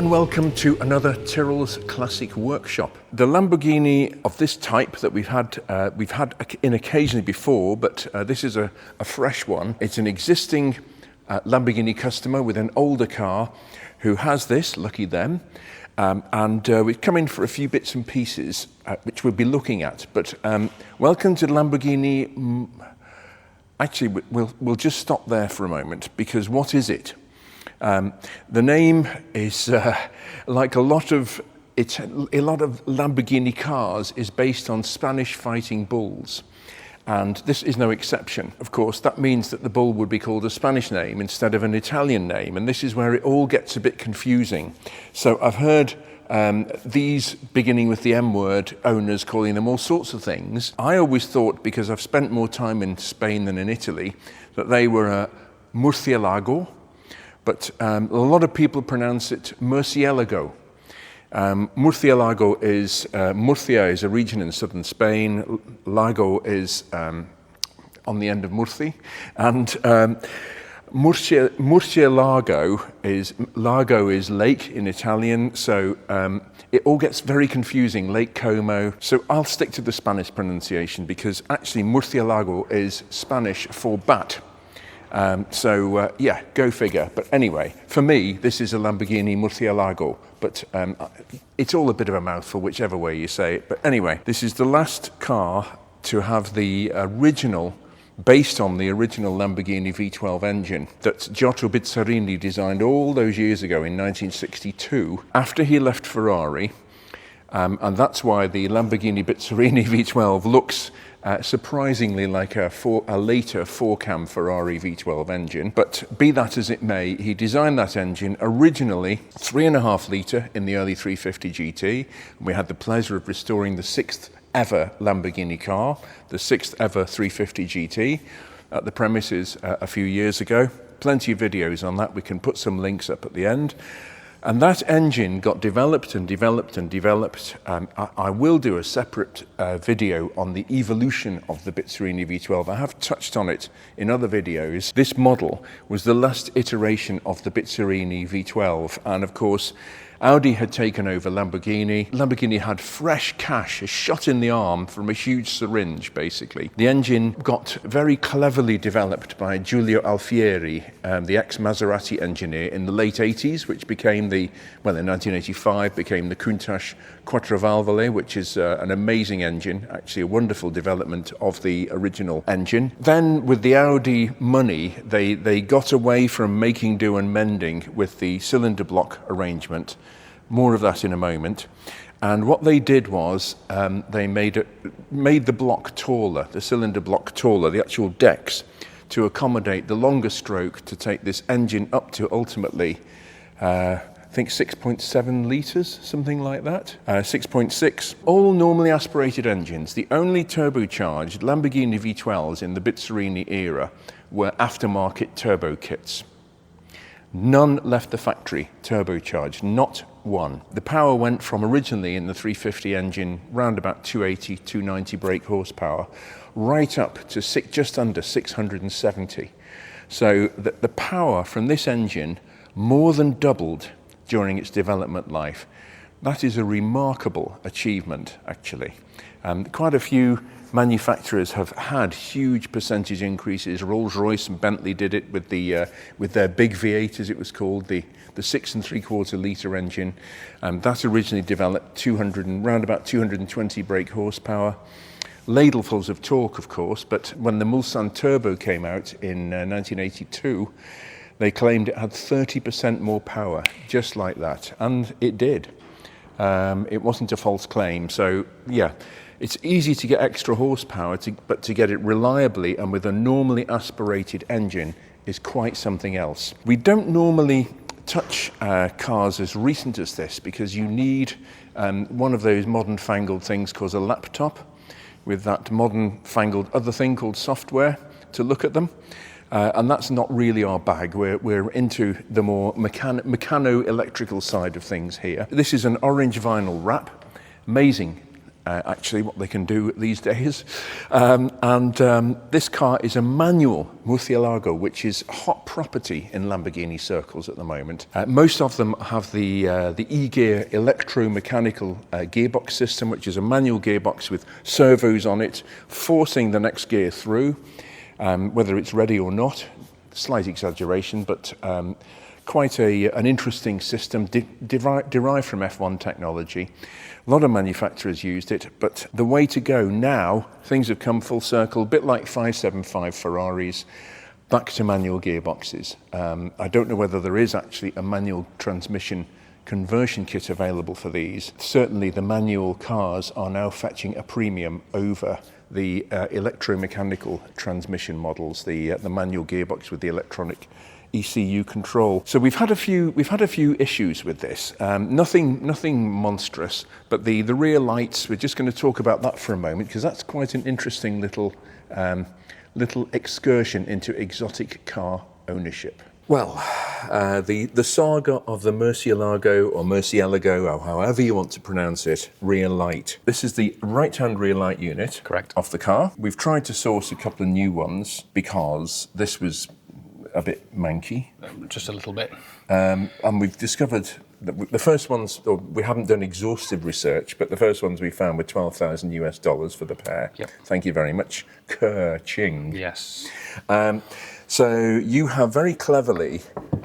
and welcome to another Tyrrell's Classic Workshop. The Lamborghini of this type that we've had in occasionally before, but this is a fresh one. It's an existing Lamborghini customer with an older car who has this, lucky them. And we've come in for a few bits and pieces which we'll be looking at. But welcome to Lamborghini. Actually, we'll just stop there for a moment, because what is it? The name is like a lot of Lamborghini cars is based on Spanish fighting bulls, and this is no exception. Of course, that means that the bull would be called a Spanish name instead of an Italian name, and this is where it all gets a bit confusing. So I've heard these, beginning with the M word, owners calling them all sorts of things. I always thought, because I've spent more time in Spain than in Italy, that they were a Murciélago. But a lot of people pronounce it Murciélago. Murcielago is, Murcia is a region in southern Spain. Lago is on the end of Murci. And Murcielago is, lago is lake in Italian, so it all gets very confusing, Lake Como. So I'll stick to the Spanish pronunciation, because actually Murcielago is Spanish for bat. Yeah, go figure. But anyway, for me, this is a Lamborghini Murcielago, but it's all a bit of a mouthful, whichever way you say it. But anyway, this is the last car to have the original, based on the original Lamborghini V12 engine that Giotto Bizzarini designed all those years ago in 1962, after he left Ferrari. And that's why the Lamborghini Bizzarini V12 looks surprisingly like a later four-cam Ferrari V12 engine. But be that as it may, he designed that engine originally 3.5 litre in the early 350 GT. And we had the pleasure of restoring the 6th ever Lamborghini car, the 6th ever 350 GT, at the premises a few years ago. Plenty of videos on that. We can put some links up at the end. And that engine got developed and developed and developed. I will do a separate video on the evolution of the Bizzarini V12. I have touched on it in other videos. This model was the last iteration of the Bizzarini V12. And of course, Audi had taken over Lamborghini. Lamborghini had fresh cash, a shot in the arm from a huge syringe, basically. The engine got very cleverly developed by Giulio Alfieri, the ex-Maserati engineer, in the late 80s, which became in 1985, became the Countach Quattrovalvole, which is an amazing engine, actually a wonderful development of the original engine. Then, with the Audi money, they got away from making, do and mending with the cylinder block arrangement. More of that in a moment. And what they did was they made the block taller, the cylinder block taller, the actual decks, to accommodate the longer stroke, to take this engine up to ultimately, I think 6.7 litres, something like that, 6.6. All normally aspirated engines. The only turbocharged Lamborghini V12s in the Bizzarini era were aftermarket turbo kits. None left the factory turbocharged, not one. The power went from originally in the 350 engine round about 280, 290 brake horsepower, right up to just under 670. So the power from this engine more than doubled during its development life. That is a remarkable achievement, actually. Quite a few manufacturers have had huge percentage increases. Rolls-Royce and Bentley did it with their big V8, as it was called, the 6.75 litre engine. That originally developed round about 220 brake horsepower. Ladlefuls of torque, of course, but when the Mulsanne Turbo came out in 1982, they claimed it had 30% more power, just like that, and it did. It wasn't a false claim, so yeah. It's easy to get extra horsepower, but to get it reliably and with a normally aspirated engine is quite something else. We don't normally touch cars as recent as this, because you need one of those modern fangled things called a laptop with that modern fangled other thing called software to look at them. And that's not really our bag. We're into the more mechano-electrical side of things here. This is an orange vinyl wrap, amazing actually, what they can do these days. This car is a manual Murciélago, which is hot property in Lamborghini circles at the moment. Most of them have the e-gear electromechanical gearbox system, which is a manual gearbox with servos on it, forcing the next gear through, whether it's ready or not. Slight exaggeration, but quite an interesting system derived from F1 technology. A lot of manufacturers used it, but the way to go now, things have come full circle, a bit like 575 Ferraris, back to manual gearboxes. I don't know whether there is actually a manual transmission conversion kit available for these. Certainly the manual cars are now fetching a premium over the electromechanical transmission models, the manual gearbox with the electronic ECU control. So we've had a few issues with this. Nothing monstrous, but the rear lights. We're just going to talk about that for a moment because that's quite an interesting little excursion into exotic car ownership. Well, the saga of the Murcielago or Murcielago, or however you want to pronounce it, rear light. This is the right-hand rear light unit. Correct. Of the car. We've tried to source a couple of new ones because this was a bit manky. Just a little bit. And we've discovered that the first ones, or we haven't done exhaustive research, but the first ones we found were $12,000 for the pair. Yep. Thank you very much. Kerching. Yes. So you have very cleverly,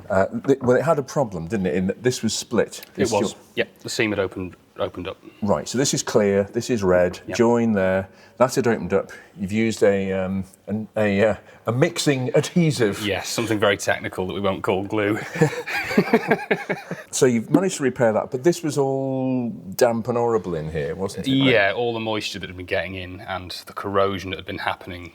well, it had a problem, didn't it? In that this was split. It was. Yep. The seam had opened up. Right. So this is clear. This is red. Yep. Join there. That had opened up. You've used a mixing adhesive. Yes. Something very technical that we won't call glue. So you've managed to repair that, but this was all damp and horrible in here, wasn't it? Yeah. All the moisture that had been getting in and the corrosion that had been happening,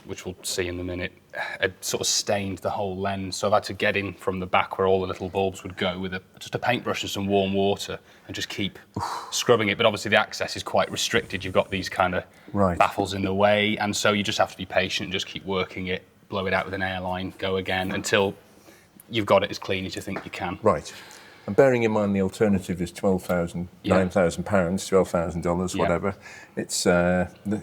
which we'll see in a minute, had sort of stained the whole lens. So I've had to get in from the back where all the little bulbs would go with just a paintbrush and some warm water and just keep scrubbing it. But obviously the access is quite restricted. You've got these kind of baffles in the way. And so you just have to be patient and just keep working it, blow it out with an airline, go again until you've got it as clean as you think you can. Right. And bearing in mind the alternative is £9,000, $12,000, whatever. It's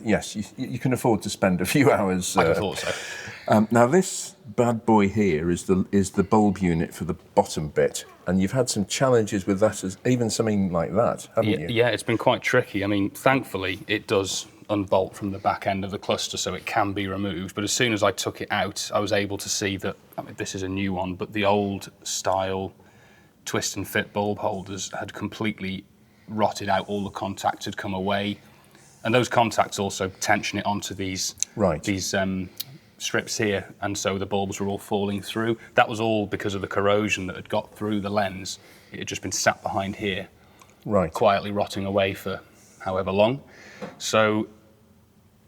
yes, you can afford to spend a few hours. I thought so. Now this bad boy here is the bulb unit for the bottom bit, and you've had some challenges with that, as even something like that, haven't you? Yeah, it's been quite tricky. I mean, thankfully it does unbolt from the back end of the cluster, so it can be removed. But as soon as I took it out, I was able to see that. I mean, this is a new one, but the old style twist and fit bulb holders had completely rotted out. All the contacts had come away, and those contacts also tension it onto these strips here, and so the bulbs were all falling through. That was all because of the corrosion that had got through the lens. It had just been sat behind here, quietly rotting away for however long. So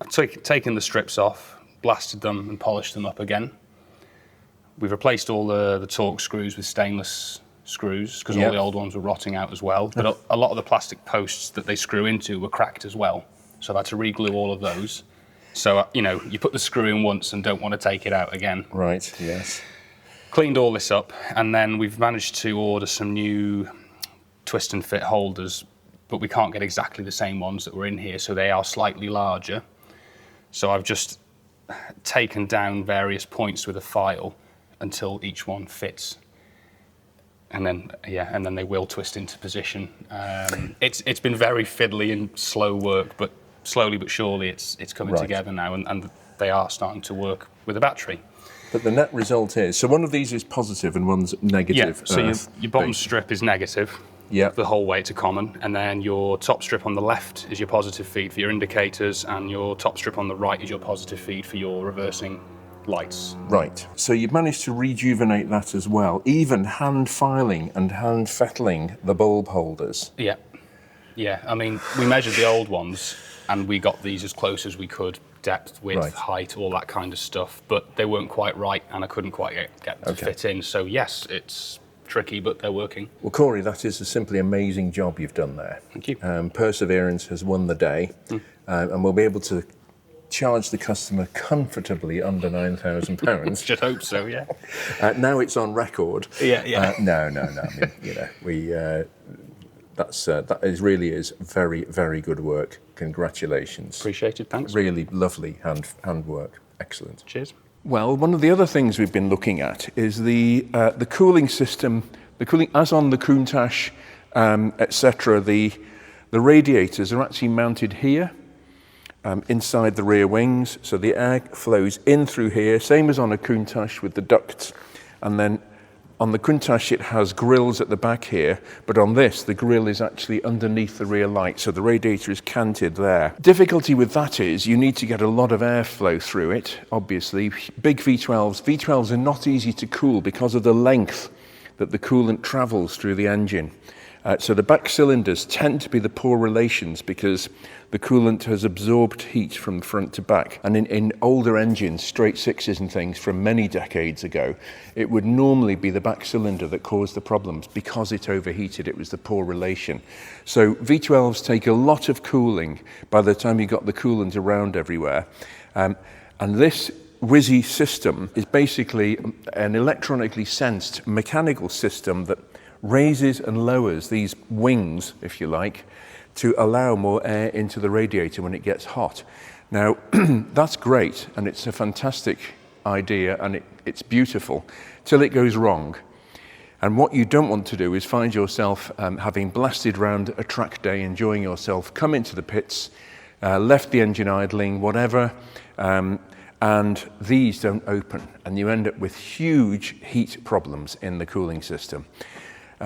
I've taken the strips off, blasted them and polished them up again. We've replaced all the torque screws with stainless screws because all the old ones were rotting out as well. But a lot of the plastic posts that they screw into were cracked as well. So I've had to re-glue all of those. So, you put the screw in once and don't want to take it out again. Right, yes. Cleaned all this up, and then we've managed to order some new twist and fit holders, but we can't get exactly the same ones that were in here, so they are slightly larger. So I've just taken down various points with a file until each one fits. And then they will twist into position. It's been very fiddly and slow work, but slowly but surely it's coming together now, and they are starting to work with a battery. But the net result is, so one of these is positive and one's negative. Yeah, so your bottom strip is negative the whole way to common, and then your top strip on the left is your positive feed for your indicators, and your top strip on the right is your positive feed for your reversing lights. Right. So you've managed to rejuvenate that as well, even hand filing and hand fettling the bulb holders. Yeah. I mean, we measured the old ones and we got these as close as we could, depth, width, height, all that kind of stuff, but they weren't quite right and I couldn't quite get them to fit in. So yes, it's tricky, but they're working. Well, Korrey, that is a simply amazing job you've done there. Thank you. Perseverance has won the day, and we'll be able to charge the customer comfortably under £9,000. Just hope so, yeah. Now it's on record. Yeah. No. I mean, That really is very, very good work. Congratulations. Appreciated, thanks. Really lovely handwork. Excellent. Cheers. Well, one of the other things we've been looking at is the cooling system. The cooling, as on the Countach, etc. The radiators are actually mounted here, inside the rear wings, so the air flows in through here, same as on a Countach with the ducts, and then on the Countach it has grills at the back here, but on this the grill is actually underneath the rear light, so the radiator is canted there. Difficulty with that is you need to get a lot of airflow through it, obviously. Big V12s are not easy to cool because of the length that the coolant travels through the engine. So the back cylinders tend to be the poor relations because the coolant has absorbed heat from front to back. And in older engines, straight sixes and things from many decades ago, it would normally be the back cylinder that caused the problems because it overheated. It was the poor relation. So V12s take a lot of cooling by the time you got the coolant around everywhere. And this WYSI system is basically an electronically sensed mechanical system that raises and lowers these wings, if you like, to allow more air into the radiator when it gets hot. Now, that's great, and it's a fantastic idea, and it's beautiful, till it goes wrong. And what you don't want to do is find yourself having blasted round a track day, enjoying yourself, come into the pits, left the engine idling, whatever, and these don't open, and you end up with huge heat problems in the cooling system.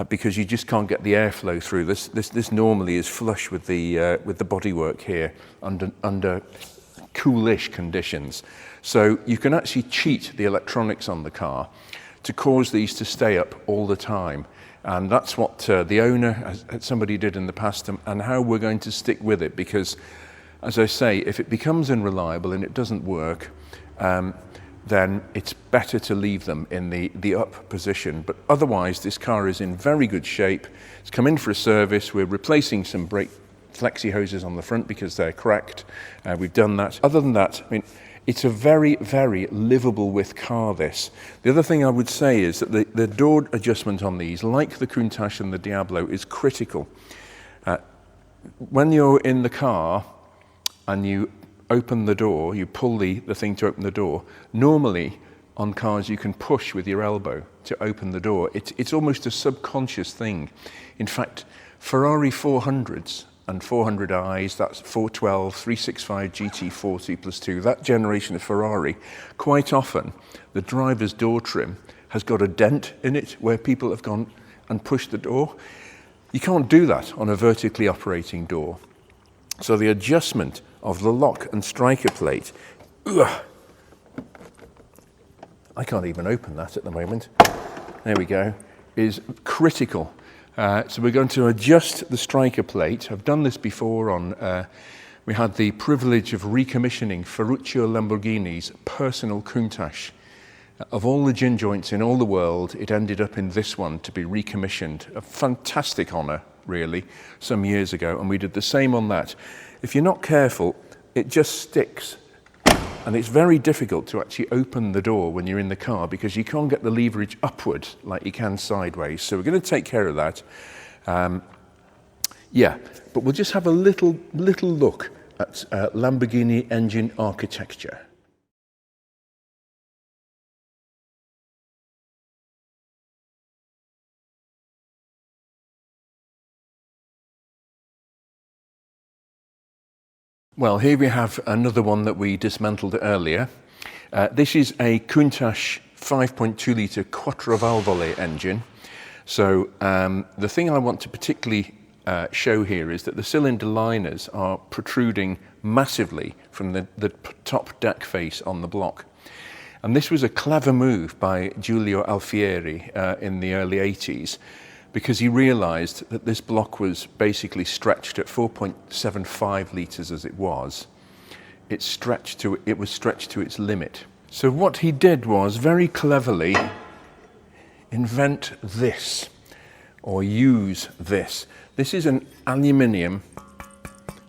Because you just can't get the airflow through. This normally is flush with the bodywork here under coolish conditions. So you can actually cheat the electronics on the car to cause these to stay up all the time. And that's what the owner, somebody did in the past, and how we're going to stick with it. Because, as I say, if it becomes unreliable and it doesn't work, then it's better to leave them in the up position. But otherwise, this car is in very good shape. It's come in for a service. We're replacing some brake flexi hoses on the front because they're cracked. We've done that. Other than that, I mean, it's a very, very livable with car, this. The other thing I would say is that the door adjustment on these, like the Countach and the Diablo, is critical. When you're in the car and you open the door, you pull the thing to open the door. Normally, on cars, you can push with your elbow to open the door. It's almost a subconscious thing. In fact, Ferrari 400s and 400i's, that's 412, 365 GT40 plus 2, that generation of Ferrari, quite often, the driver's door trim has got a dent in it where people have gone and pushed the door. You can't do that on a vertically operating door. So the adjustment of the lock and striker plate, I can't even open that at the moment, there we go, is critical. So we're going to adjust the striker plate. I've done this before on, we had the privilege of recommissioning Ferruccio Lamborghini's personal Countach. Of all the gin joints in all the world, it ended up in this one to be recommissioned. A fantastic honour, really, some years ago, and we did the same on that. If you're not careful, it just sticks. And it's very difficult to actually open the door when you're in the car because you can't get the leverage upward like you can sideways. So we're going to take care of that. Yeah, but we'll just have a little look at Lamborghini engine architecture. Well, here we have another one that we dismantled earlier. This is a Countach 5.2 litre Quattro Valvole engine. So the thing I want to particularly show here is that the cylinder liners are protruding massively from the top deck face on the block. And this was a clever move by Giulio Alfieri in the early 80s, because he realised that this block was basically stretched at 4.75 litres as it was. It was stretched to its limit. So what he did was very cleverly invent this, or use this. This is an aluminium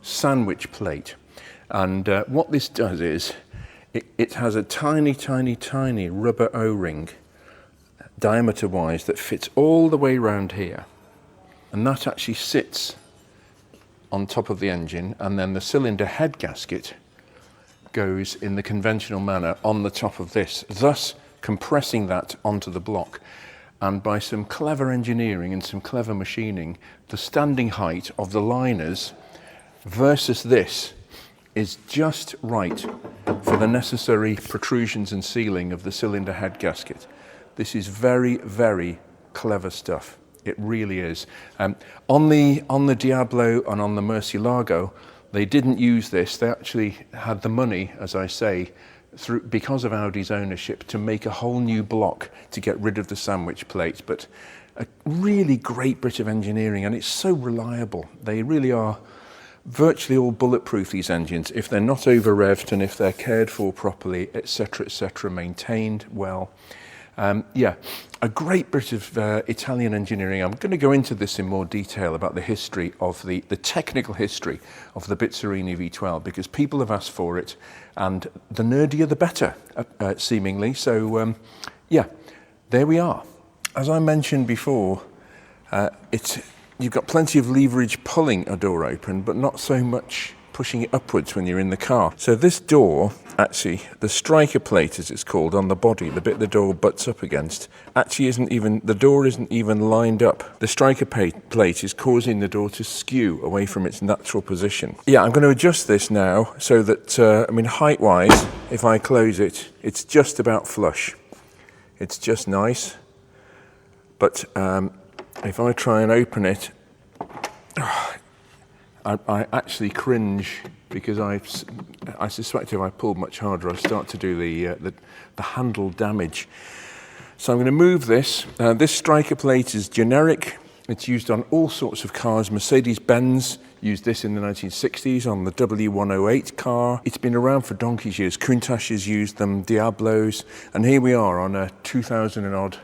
sandwich plate. And what this does is, it has a tiny, tiny, tiny rubber O-ring, diameter-wise, that fits all the way around here. and that actually sits on top of the engine, and then the cylinder head gasket goes in the conventional manner on the top of this, thus compressing that onto the block. And by some clever engineering and some clever machining, the standing height of the liners versus this is just right for the necessary protrusions and sealing of the cylinder head gasket. This is very, very clever stuff. It really is. On the Diablo and on the Murcielago, they didn't use this. They actually had the money, as I say, because of Audi's ownership, to make a whole new block to get rid of the sandwich plate. But a really great bit of engineering, and it's so reliable. They really are virtually all bulletproof, these engines, if they're not over-revved and if they're cared for properly, etc., maintained well. Yeah, a great bit of Italian engineering. I'm going to go into this in more detail about the history of the technical history of the Bizzarini V12, because people have asked for it, and the nerdier the better, seemingly. So, yeah, there we are. As I mentioned before, you've got plenty of leverage pulling a door open, but not so much pushing it upwards when you're in the car. So this door, actually, the striker plate as it's called on the body, the bit the door butts up against, actually the door isn't even lined up. The striker plate is causing the door to skew away from its natural position. Yeah, I'm going to adjust this now so that, height-wise, if I close it, it's just about flush. It's just nice. But if I try and open it, I actually cringe, because I suspect if I pulled much harder, I'd start to do the handle damage. So I'm going to move this. This striker plate is generic. It's used on all sorts of cars. Mercedes-Benz used this in the 1960s on the W108 car. It's been around for donkey's years. Countach's used them, Diablos, and here we are on a 2000 and odd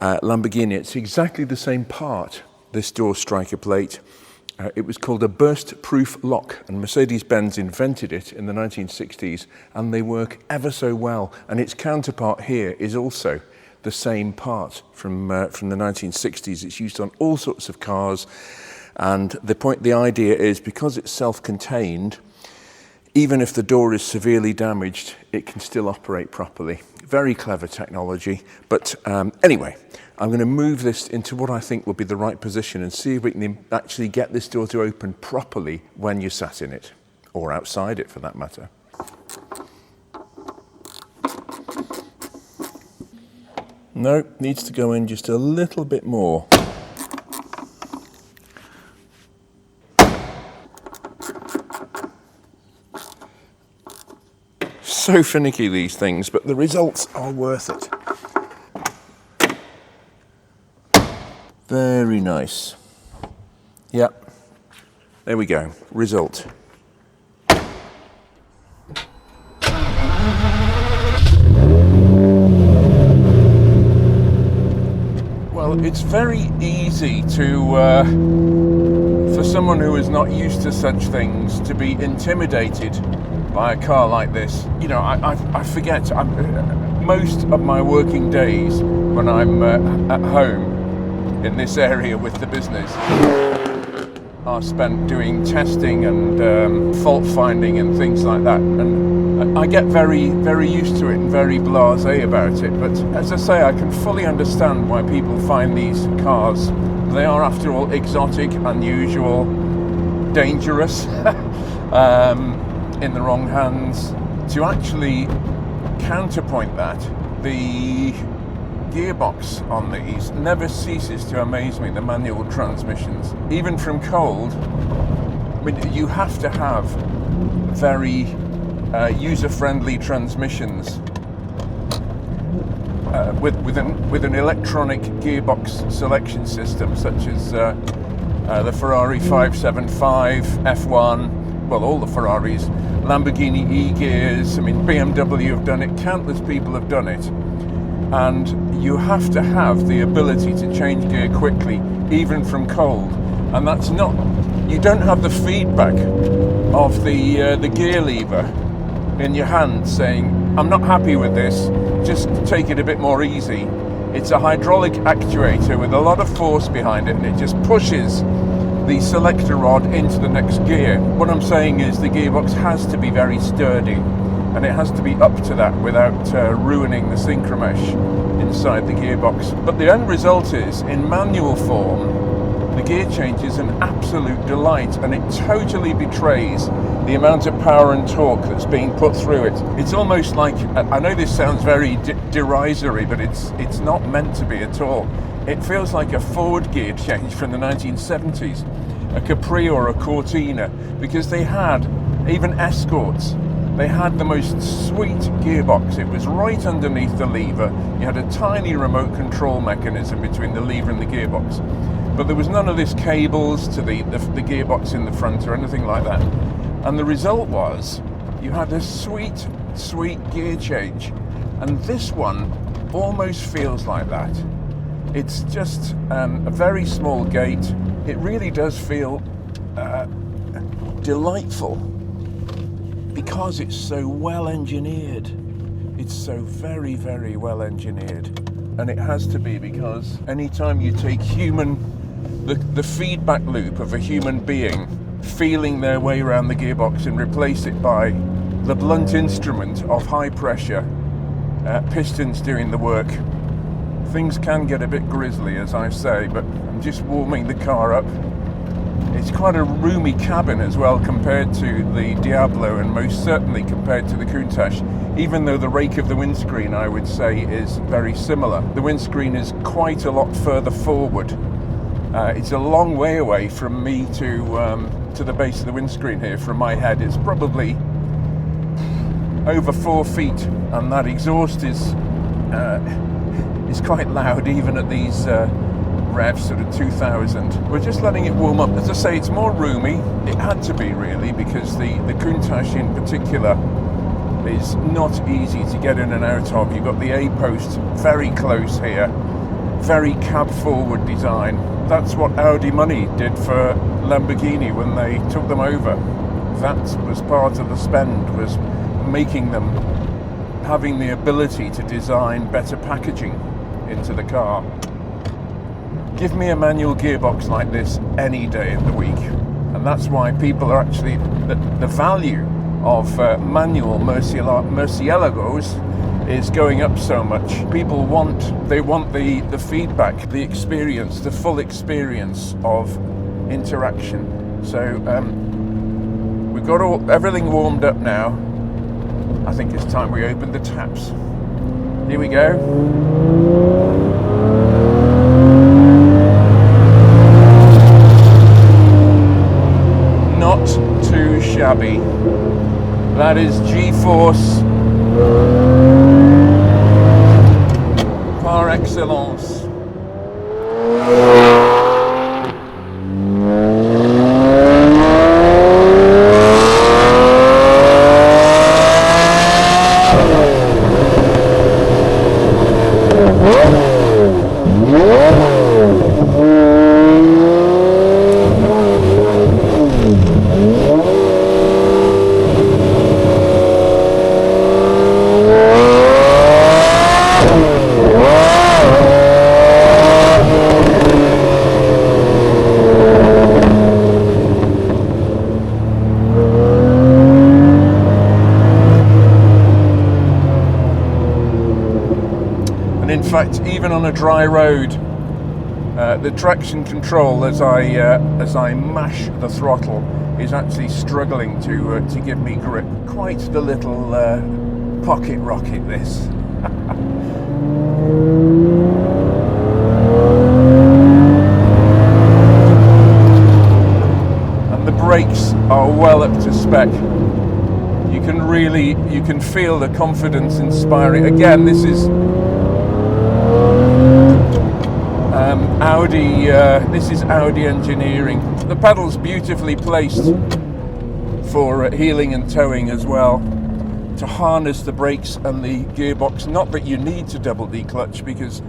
Lamborghini. It's exactly the same part, this door striker plate. It was called a burst-proof lock, and Mercedes-Benz invented it in the 1960s, and they work ever so well. And its counterpart here is also the same part from the 1960s. It's used on all sorts of cars, and the idea is, because it's self-contained, even if the door is severely damaged, it can still operate properly. Very clever technology, but anyway, I'm going to move this into what I think will be the right position and see if we can actually get this door to open properly when you're sat in it, or outside it for that matter. No, needs to go in just a little bit more. So finicky, these things, but the results are worth it. Very nice. Yep. There we go. Result. Well, it's very easy for someone who is not used to such things to be intimidated by a car like this. You know, I forget most of my working days when I'm at home in this area with the business are spent doing testing and fault finding and things like that, and I get very, very used to it and very blasé about it. But as I say, I can fully understand why people find these cars, they are after all exotic, unusual, dangerous, in the wrong hands. To actually counterpoint that, the gearbox on these never ceases to amaze me, the manual transmissions. Even from cold, I mean, you have to have very user-friendly transmissions with an electronic gearbox selection system, such as the Ferrari 575, F1, well, all the Ferraris, Lamborghini E-gears, I mean, BMW have done it, countless people have done it. And you have to have the ability to change gear quickly, even from cold. And that's not, you don't have the feedback of the gear lever in your hand saying, I'm not happy with this, just take it a bit more easy. It's a hydraulic actuator with a lot of force behind it, and it just pushes the selector rod into the next gear. What I'm saying is the gearbox has to be very sturdy, and it has to be up to that without ruining the synchromesh inside the gearbox. But the end result is, in manual form, the gear change is an absolute delight, and it totally betrays the amount of power and torque that's being put through it. It's almost like, I know this sounds very derisory, but it's not meant to be at all. It feels like a Ford gear change from the 1970s, a Capri or a Cortina, because they had, even Escorts, they had the most sweet gearbox. It was right underneath the lever. You had a tiny remote control mechanism between the lever and the gearbox. But there was none of this cables to the gearbox in the front or anything like that. And the result was, you had a sweet, sweet gear change. And this one almost feels like that. It's just a very small gate. It really does feel delightful because it's so well engineered. It's so very, very well engineered. And it has to be, because anytime you take the feedback loop of a human being feeling their way around the gearbox and replace it by the blunt instrument of high pressure pistons doing the work, things can get a bit grisly, as I say. But I'm just warming the car up. It's quite a roomy cabin as well compared to the Diablo, and most certainly compared to the Countach, even though the rake of the windscreen, I would say, is very similar. The windscreen is quite a lot further forward. It's a long way away from me to the base of the windscreen here. From my head, it's probably over 4 feet, and that exhaust is quite loud even at these revs, sort of 2,000. We're just letting it warm up. As I say, it's more roomy. It had to be, really, because the Countach in particular is not easy to get in and out of. You've got the A-post very close here, very cab-forward design. That's what Audi money did for Lamborghini when they took them over. That was part of the spend, was making them, having the ability to design better packaging into the car. Give me a manual gearbox like this any day of the week. And that's why people are actually, the value of manual Murciélagos is going up so much. People want the feedback, the experience, the full experience of interaction. So we've got everything warmed up now. I think it's time we open the taps. Here we go. Not too shabby. That is G-force par excellence. In fact, even on a dry road, the traction control as I mash the throttle is actually struggling to give me grip. Quite the little pocket rocket, this. And the brakes are well up to spec. You can feel the confidence inspiring. Again, this is Audi. This is Audi engineering. The pedal's beautifully placed for heeling and towing as well, to harness the brakes and the gearbox. Not that you need to double declutch, because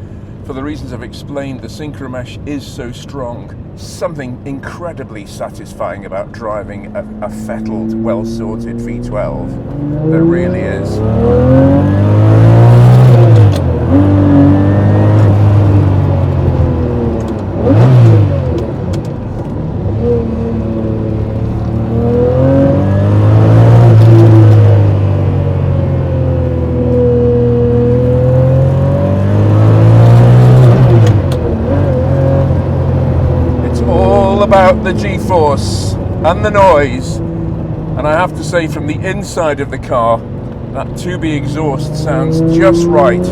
for the reasons I've explained, the synchromesh is so strong. Something incredibly satisfying about driving a fettled, well-sorted V12. There really is. about the G-force and the noise, and I have to say from the inside of the car, that 2B exhaust sounds just right.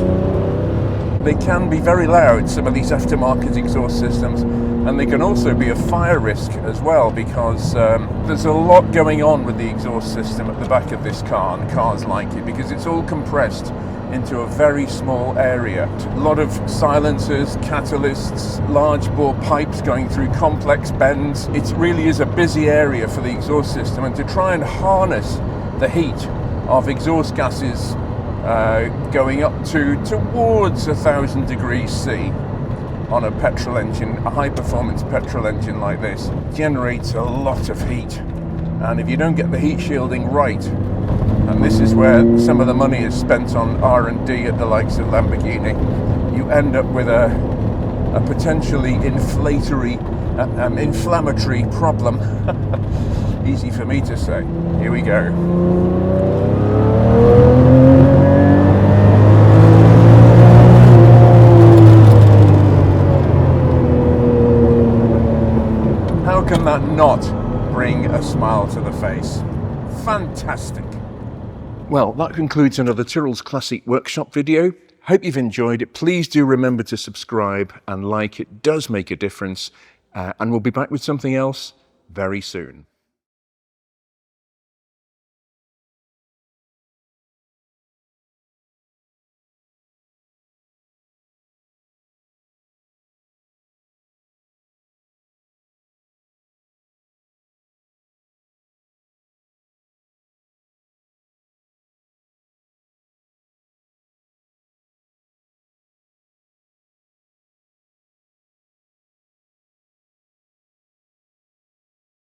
They can be very loud, some of these aftermarket exhaust systems, and they can also be a fire risk as well, because there's a lot going on with the exhaust system at the back of this car, and cars like it, because it's all compressed into a very small area. A lot of silencers, catalysts, large bore pipes going through complex bends. It really is a busy area for the exhaust system, and to try and harness the heat of exhaust gases going up towards 1,000 degrees C on a petrol engine, a high-performance petrol engine like this, generates a lot of heat. And if you don't get the heat shielding right, and this is where some of the money is spent on R&D at the likes of Lamborghini, you end up with a potentially inflammatory problem. Easy for me to say. Here we go. How can that not bring a smile to the face? Fantastic. Well, that concludes another Tyrrell's Classic Workshop video. Hope you've enjoyed it. Please do remember to subscribe and like. It does make a difference. And we'll be back with something else very soon.